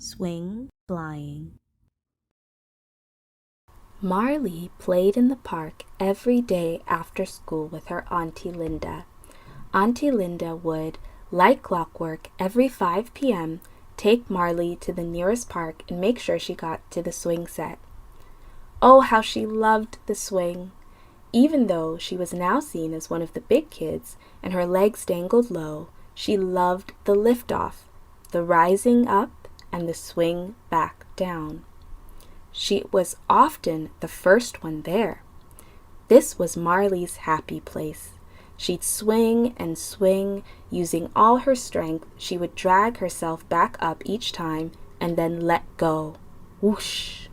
Swing flying. Marlee played in the park every day after school with her Auntie Linda. Auntie Linda would, like clockwork, every 5 p.m., take Marlee to the nearest park and make sure she got to the swing set. Oh, how she loved the swing! Even though she was now seen as one of the big kids and her legs dangled low, she loved the lift-off, the rising up, and the swing back down. She was often the first one there. This was Marlee's happy place. She'd swing and swing. Using all her strength, she would drag herself back up each time and then let go. Whoosh!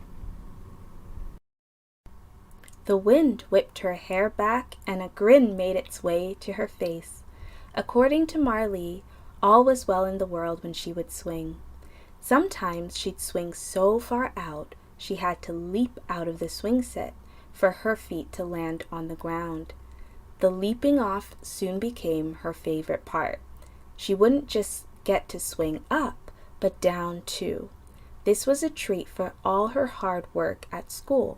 The wind whipped her hair back and a grin made its way to her face. According to Marlee, all was well in the world when she would swing. Sometimes she'd swing so far out she had to leap out of the swing set for her feet to land on the ground. The leaping off soon became her favorite part. She wouldn't just get to swing up, but down too. This was a treat for all her hard work at school.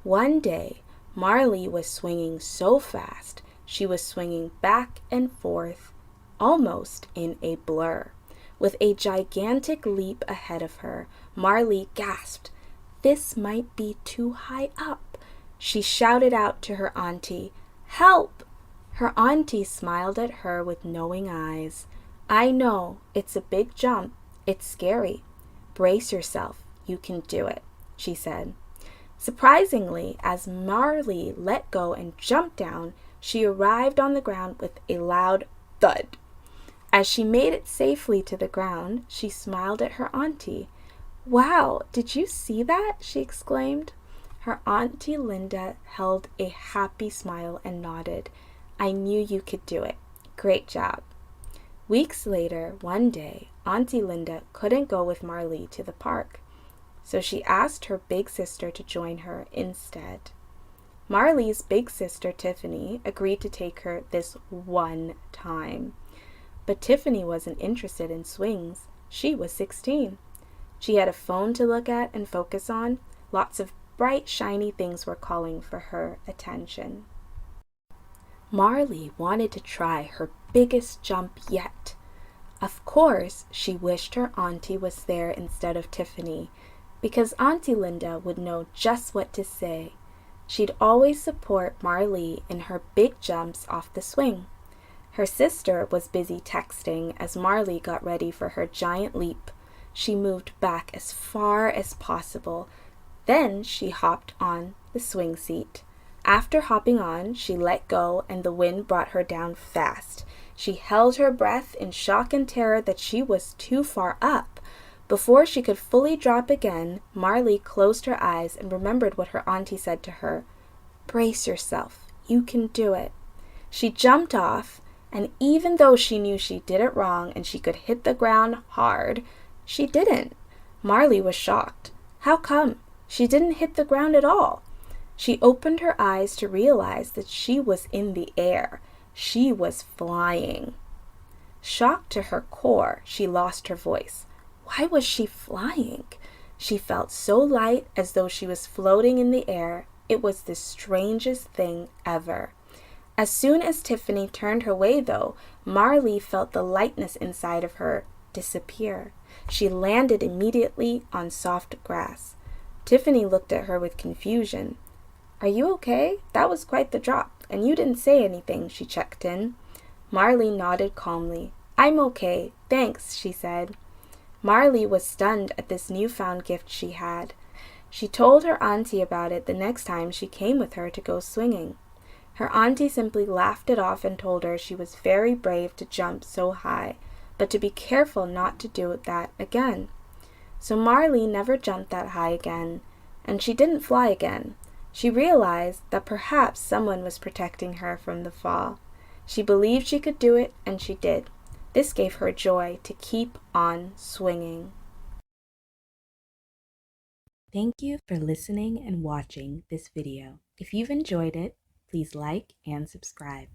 One day, Marlee was swinging so fast, she was swinging back and forth, almost in a blur. With a gigantic leap ahead of her, Marlee gasped, "This might be too high up." She shouted out to her auntie, "Help!" Her auntie smiled at her with knowing eyes. "I know, it's a big jump. It's scary. Brace yourself. You can do it," she said. Surprisingly, as Marlee let go and jumped down, she arrived on the ground with a loud thud. As she made it safely to the ground, she smiled at her auntie. "Wow, did you see that?" she exclaimed. Her Auntie Linda held a happy smile and nodded. "I knew you could do it. Great job." Weeks later, one day, Auntie Linda couldn't go with Marlee to the park, so she asked her big sister to join her instead. Marlee's big sister, Tiffany, agreed to take her this one time. But Tiffany wasn't interested in swings. She was 16. She had a phone to look at and focus on. Lots of bright, shiny things were calling for her attention. Marlee wanted to try her biggest jump yet. Of course, she wished her auntie was there instead of Tiffany, because Auntie Linda would know just what to say. She'd always support Marlee in her big jumps off the swing. Her sister was busy texting as Marlee got ready for her giant leap. She moved back as far as possible. Then she hopped on the swing seat. After hopping on, she let go and the wind brought her down fast. She held her breath in shock and terror that she was too far up. Before she could fully drop again, Marlee closed her eyes and remembered what her auntie said to her. "Brace yourself. You can do it." She jumped off, and even though she knew she did it wrong and she could hit the ground hard, she didn't. Marlee was shocked. How come? She didn't hit the ground at all. She opened her eyes to realize that she was in the air. She was flying. Shocked to her core, she lost her voice. Why was she flying? She felt so light, as though she was floating in the air. It was the strangest thing ever. As soon as Tiffany turned her way, though, Marlee felt the lightness inside of her disappear. She landed immediately on soft grass. Tiffany looked at her with confusion. "Are you okay? That was quite the drop, and you didn't say anything," she checked in. Marlee nodded calmly. "I'm okay, thanks," she said. Marlee was stunned at this newfound gift she had. She told her auntie about it the next time she came with her to go swinging. Her auntie simply laughed it off and told her she was very brave to jump so high, but to be careful not to do that again. So Marlee never jumped that high again, and she didn't fly again. She realized that perhaps someone was protecting her from the fall. She believed she could do it, and she did. This gave her joy to keep on swinging. Thank you for listening and watching this video. If you've enjoyed it, please like and subscribe.